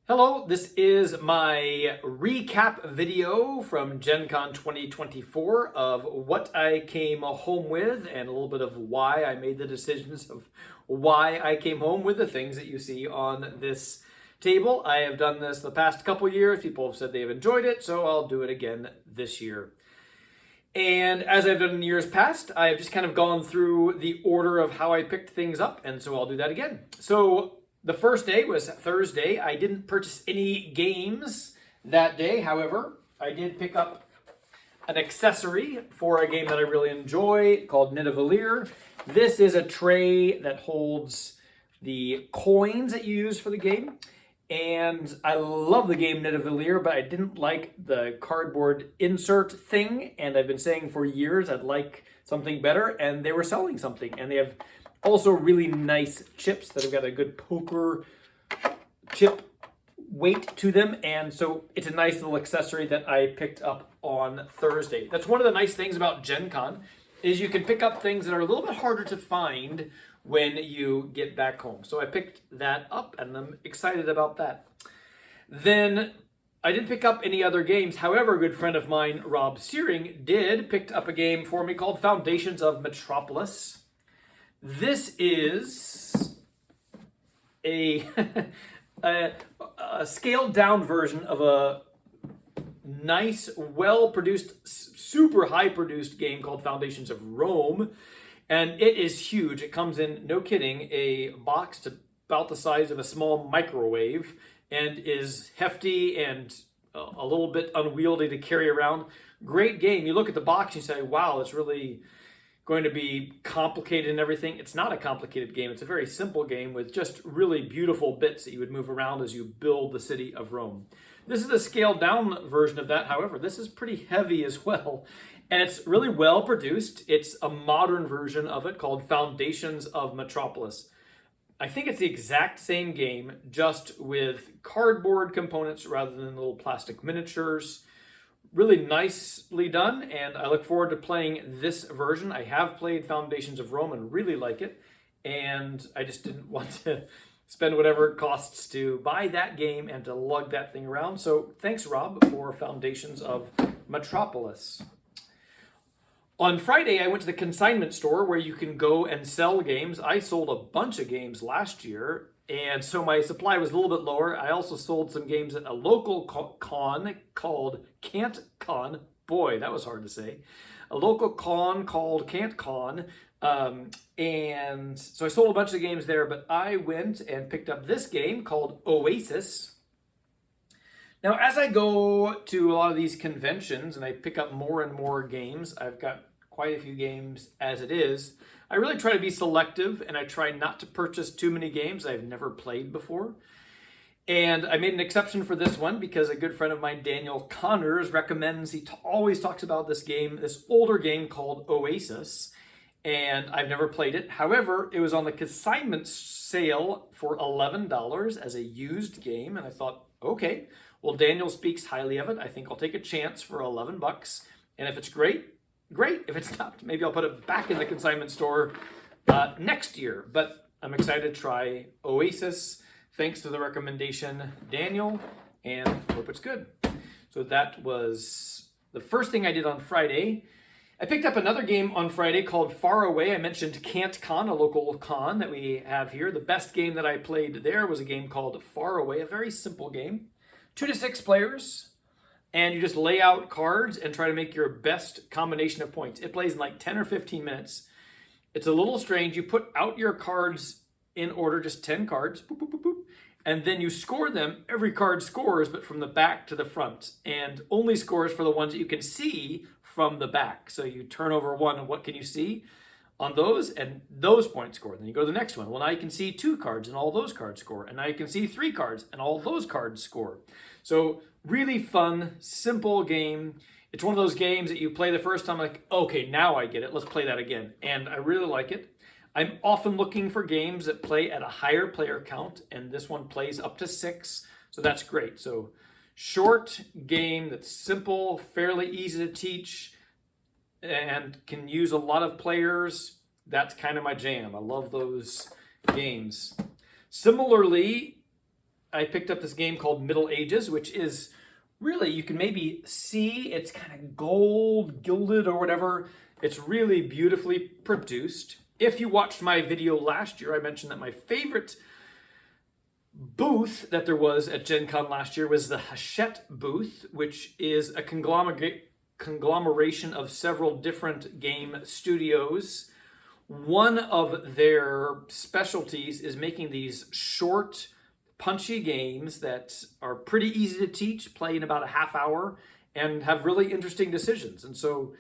Hello, this is my recap video from Gen Con 2024 of what I came home with and a little bit of why I made the decisions of why I came home with the things that you see on this table. I have done this the past couple years. People have said they've enjoyed it, so I'll do it again this year. And as I've done in years past, I've just kind of gone through the order of how I picked things up, and so I'll do that again. So the first day was Thursday. I didn't purchase any games that day. However, I did pick up an accessory for a game that I really enjoy called Nidavellir. This is a tray that holds the coins that you use for the game. And I love the game Nidavellir, but I didn't like the cardboard insert thing. And I've been saying for years I'd like something better. And they were selling something. And they have also really nice chips that have got a good poker chip weight to them. And so it's a nice little accessory that I picked up on Thursday. That's one of the nice things about Gen Con is you can pick up things that are a little bit harder to find when you get back home. So I picked that up and I'm excited about that. Then I didn't pick up any other games. However, a good friend of mine, Rob Searing, did pick up a game for me called Foundations of Metropolis. This is a scaled down version of a nice, well-produced, super high-produced game called Foundations of Rome. And it is huge. It comes in, no kidding, a box about the size of a small microwave and is hefty and a little bit unwieldy to carry around. Great game. You look at the box and you say, wow, it's really going to be complicated and everything. It's not a complicated game. It's a very simple game with just really beautiful bits that you would move around as you build the city of Rome. This is a scaled down version of that. However, this is pretty heavy as well. And it's really well produced. It's a modern version of it called Foundations of Metropolis. I think it's the exact same game, just with cardboard components rather than little plastic miniatures. Really nicely done, and I look forward to playing this version. I have played Foundations of Rome and really like it, and I just didn't want to spend whatever it costs to buy that game and to lug that thing around. So thanks, Rob, for Foundations of Metropolis. On Friday, I went to the consignment store where you can go and sell games. I sold a bunch of games last year, and so my supply was a little bit lower. I also sold some games at a local con called CanTCon. Boy, that was hard to say. A local con called CanTCon. And so I sold a bunch of games there, but I went and picked up this game called Oasis. Now, as I go to a lot of these conventions and I pick up more and more games, I've got quite a few games as it is. I really try to be selective and I try not to purchase too many games I've never played before. And I made an exception for this one because a good friend of mine, Daniel Connors, recommends, he always talks about this game, this older game called Oasis. And I've never played it. However, it was on the consignment sale for $11 as a used game. And I thought, okay, well, Daniel speaks highly of it. I think I'll take a chance for $11. And if it's great, great. If it's not, maybe I'll put it back in the consignment store next year. But I'm excited to try Oasis. Thanks to the recommendation, Daniel, and hope it's good. So that was the first thing I did on Friday. I picked up another game on Friday called Far Away. I mentioned CanTCon, a local con that we have here. The best game that I played there was a game called Far Away, a very simple game. 2 to 6 players, and you just lay out cards and try to make your best combination of points. It plays in like 10 or 15 minutes. It's a little strange. You put out your cards in order, just 10 cards, boop, boop, boop, boop, and then you score them. Every card scores, but from the back to the front, and only scores for the ones that you can see from the back. So you turn over one, and what can you see on those? And those points score. Then you go to the next one. Well, now you can see 2 cards, and all those cards score. And now you can see 3 cards, and all those cards score. So really fun, simple game. It's one of those games that you play the first time, like, okay, now I get it. Let's play that again. And I really like it. I'm often looking for games that play at a higher player count, and this one plays up to 6, so that's great. So short game that's simple, fairly easy to teach, and can use a lot of players. That's kind of my jam. I love those games. Similarly, I picked up this game called Middle Ages, which is really, you can maybe see it's kind of gold, gilded or whatever. It's really beautifully produced. If you watched my video last year, I mentioned that my favorite booth that there was at Gen Con last year was the Hachette booth, which is a conglomeration of several different game studios. One of their specialties is making these short, punchy games that are pretty easy to teach, play in about a half hour, and have really interesting decisions. And so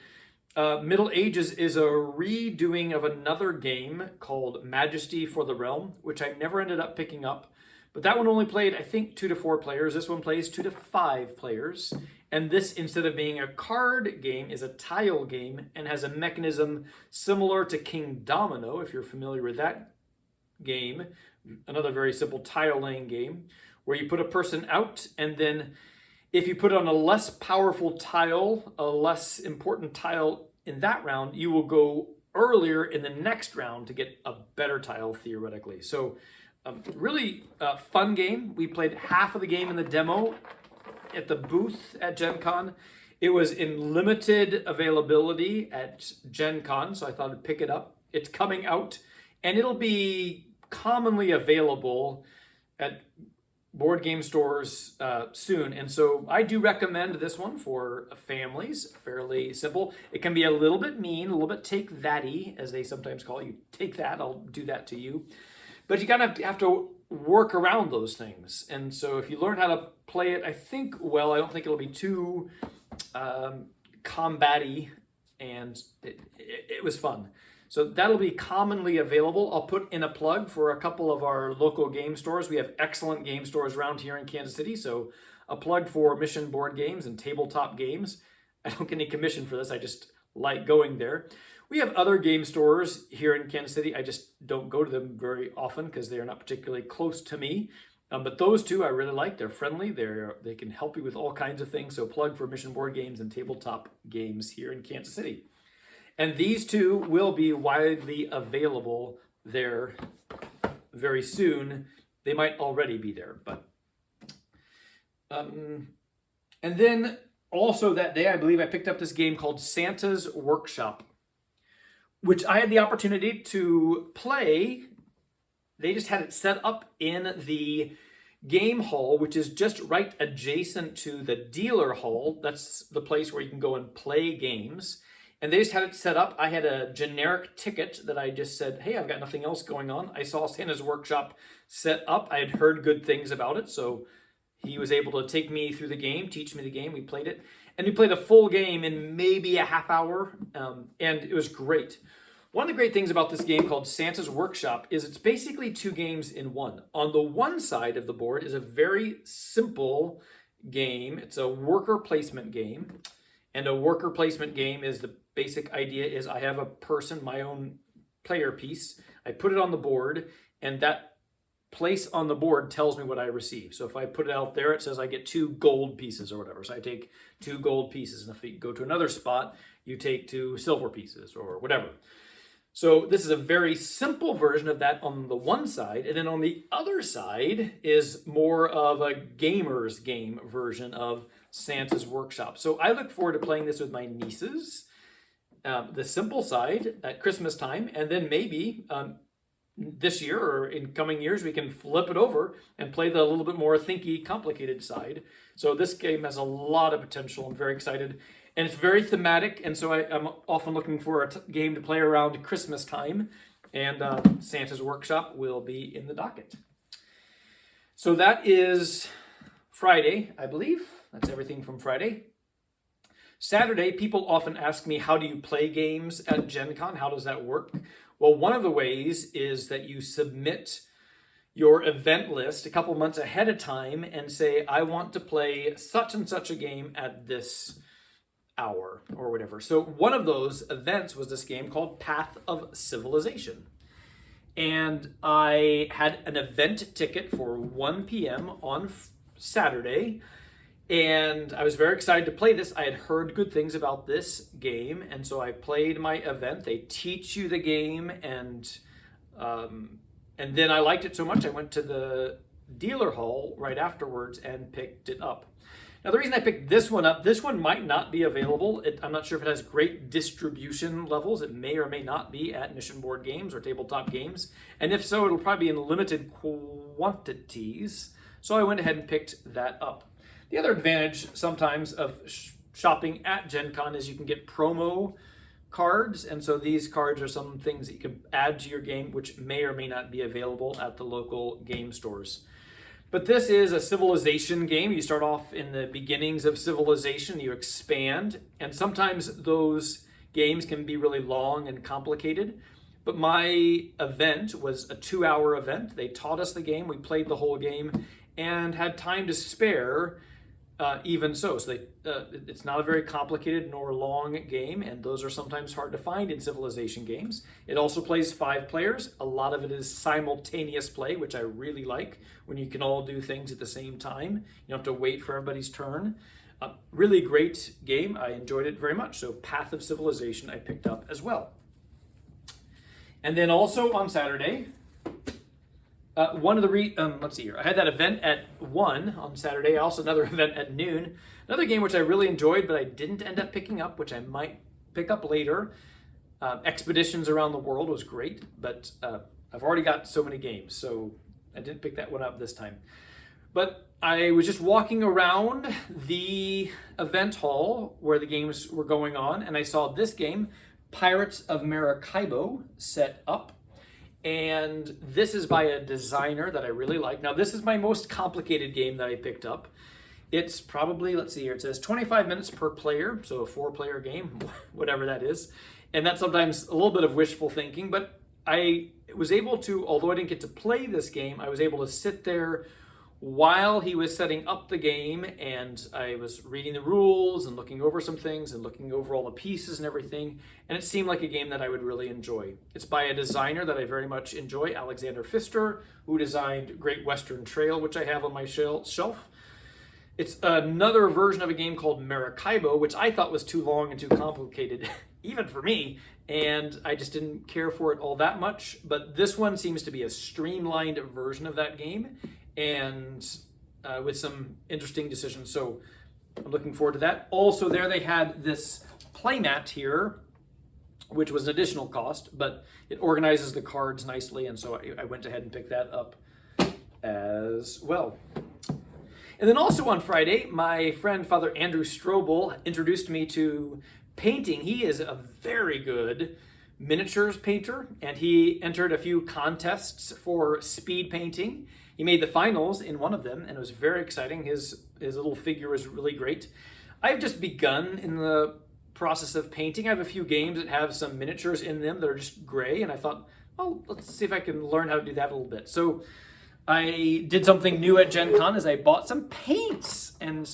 Middle Ages is a redoing of another game called Majesty for the Realm, which I never ended up picking up. But that one only played, I think, 2 to 4 players. This one plays 2 to 5 players. And this, instead of being a card game, is a tile game and has a mechanism similar to King Domino, if you're familiar with that game. Another very simple tile laying game where you put a person out, and then if you put on a less powerful tile, a less important tile in that round, you will go earlier in the next round to get a better tile theoretically. So really fun game. We played half of the game in the demo at the booth at Gen Con. It was in limited availability at Gen Con, so I thought I'd pick it up. It's coming out, and it'll be commonly available at board game stores soon. And so I do recommend this one for families. Fairly simple. It can be a little bit mean, a little bit take that-y, as they sometimes call it. You take that, I'll do that to you. But you kind of have to work around those things. And so if you learn how to play it, I think, well, I don't think it'll be too combat-y, and it was fun. So that'll be commonly available. I'll put in a plug for a couple of our local game stores. We have excellent game stores around here in Kansas City. So a plug for Mission Board Games and Tabletop Games. I don't get any commission for this. I just like going there. We have other game stores here in Kansas City. I just don't go to them very often because they're not particularly close to me. But those two I really like. They're friendly. They can help you with all kinds of things. So plug for Mission Board Games and Tabletop Games here in Kansas City. And these two will be widely available there very soon. They might already be there, but and then also that day, I believe I picked up this game called Santa's Workshop, which I had the opportunity to play. They just had it set up in the game hall, which is just right adjacent to the dealer hall. That's the place where you can go and play games. And they just had it set up. I had a generic ticket that I just said, hey, I've got nothing else going on. I saw Santa's Workshop set up. I had heard good things about it. So he was able to take me through the game, teach me the game. We played it. And we played a full game in maybe a half hour. And it was great. One of the great things about this game called Santa's Workshop is it's basically 2 games in one. On the one side of the board is a very simple game. It's a worker placement game. And a worker placement game is the basic idea is I have a person, my own player piece. I put it on the board, and that place on the board tells me what I receive. So if I put it out there, it says I get 2 gold pieces or whatever. So I take 2 gold pieces. And if you go to another spot, you take 2 silver pieces or whatever. So this is a very simple version of that on the one side. And then on the other side is more of a gamer's game version of Santa's Workshop. So I look forward to playing this with my nieces, the simple side at Christmas time, and then maybe this year or in coming years we can flip it over and play the little bit more thinky, complicated side. So this game has a lot of potential. I'm very excited, and it's very thematic, and so I'm often looking for a game to play around Christmas time, and Santa's Workshop will be in the docket. So that is Friday, I believe. That's everything from Friday. Saturday, people often ask me, how do you play games at Gen Con? How does that work? Well, one of the ways is that you submit your event list a couple months ahead of time and say, I want to play such and such a game at this hour or whatever. So one of those events was this game called Path of Civilization. And I had an event ticket for 1 p.m. on Saturday. And I was very excited to play this. I had heard good things about this game, and so I played my event. They teach you the game, and then I liked it so much I went to the dealer hall right afterwards and picked it up. Now, the reason I picked this one up, this one might not be available. I'm not sure if it has great distribution levels. It may or may not be at Mission Board Games or Tabletop Games. And if so, it'll probably be in limited quantities. So I went ahead and picked that up. The other advantage sometimes of shopping at Gen Con is you can get promo cards. And so these cards are some things that you can add to your game, which may or may not be available at the local game stores. But this is a civilization game. You start off in the beginnings of civilization, you expand, and sometimes those games can be really long and complicated. But my event was a 2-hour event. They taught us the game, we played the whole game, and had time to spare even so. So it's not a very complicated nor long game, and those are sometimes hard to find in civilization games. It also plays 5 players. A lot of it is simultaneous play, which I really like, when you can all do things at the same time. You don't have to wait for everybody's turn. Really great game. I enjoyed it very much. So Path of Civilization I picked up as well. And then also on Saturday, let's see here. I had that event at 1 on Saturday. Also another event at noon. Another game which I really enjoyed, but I didn't end up picking up, which I might pick up later. Expeditions Around the World was great, but I've already got so many games, so I didn't pick that one up this time. But I was just walking around the event hall where the games were going on, and I saw this game, Pirates of Maracaibo, set up. And this is by a designer that I really like. Now, this is my most complicated game that I picked up. It's probably, let's see here, it says 25 minutes per player, so a 4-player game, whatever that is. And that's sometimes a little bit of wishful thinking, but I was able to, although I didn't get to play this game, I was able to sit there while he was setting up the game, and I was reading the rules and looking over some things and looking over all the pieces and everything, and it seemed like a game that I would really enjoy. It's by a designer that I very much enjoy, Alexander Pfister, who designed Great Western Trail, which I have on my shelf. It's another version of a game called Maracaibo, which I thought was too long and too complicated, even for me, and I just didn't care for it all that much. But this one seems to be a streamlined version of that game, and with some interesting decisions. So I'm looking forward to that. Also there they had this playmat here, which was an additional cost, but it organizes the cards nicely, and so I went ahead and picked that up as well. And then also on Friday, my friend Father Andrew Strobel introduced me to painting. He is a very good miniatures painter, and he entered a few contests for speed painting. He made the finals in one of them, and it was very exciting. His little figure was really great. I've just begun in the process of painting. I have a few games that have some miniatures in them that are just gray, and I thought, oh, let's see if I can learn how to do that a little bit. So I did something new at Gen Con, is I bought some paints and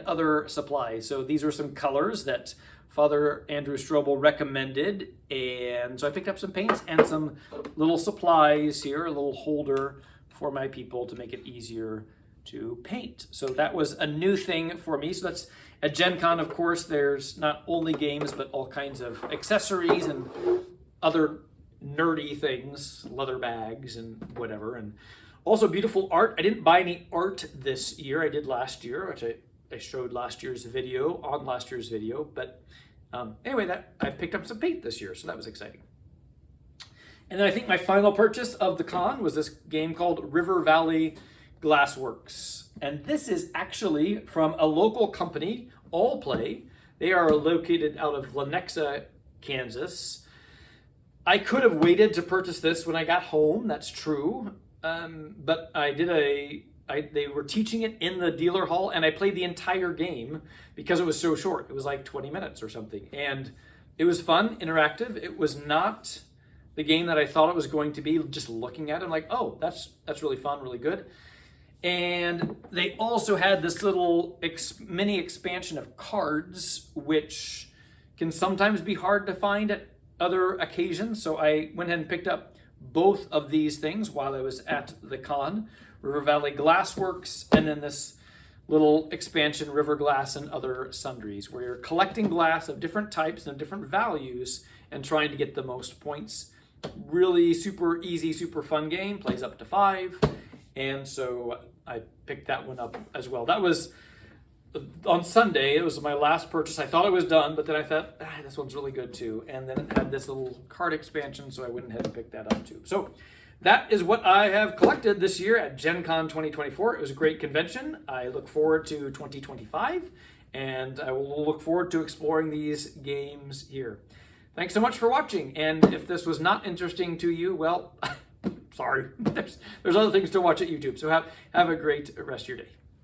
other supplies. So these were some colors that Father Andrew Strobel recommended, and so I picked up some paints and some little supplies here, a little holder for my people to make it easier to paint. So that was a new thing for me. So that's at Gen Con, of course, there's not only games, but all kinds of accessories and other nerdy things, leather bags and whatever. And also beautiful art. I didn't buy any art this year. I did last year, which I showed last year's video, but anyway, I picked up some paint this year, so that was exciting. And then I think my final purchase of the con was this game called River Valley Glassworks. And this is actually from a local company, All Play. They are located out of Lenexa, Kansas. I could have waited to purchase this when I got home, that's true. But they were teaching it in the dealer hall, and I played the entire game because it was so short. It was like 20 minutes or something. And it was fun, interactive. It was not the game that I thought it was going to be. Just looking at it, I'm like, oh, that's really fun, really good. And they also had this little mini expansion of cards, which can sometimes be hard to find at other occasions. So I went ahead and picked up both of these things while I was at the con. River Valley Glassworks, and then this little expansion, River Glass and Other Sundries, where you're collecting glass of different types and different values and trying to get the most points. Really super easy, super fun game, plays up to 5, and so I picked that one up as well. That was on Sunday. It was my last purchase. I thought I was done, but then I thought, this one's really good too. And then it had this little card expansion, so I went ahead and picked that up too. So that is what I have collected this year at Gen Con 2024. It was a great convention. I look forward to 2025, and I will look forward to exploring these games here. Thanks so much for watching, and if this was not interesting to you, well, sorry, there's other things to watch at YouTube. So have a great rest of your day.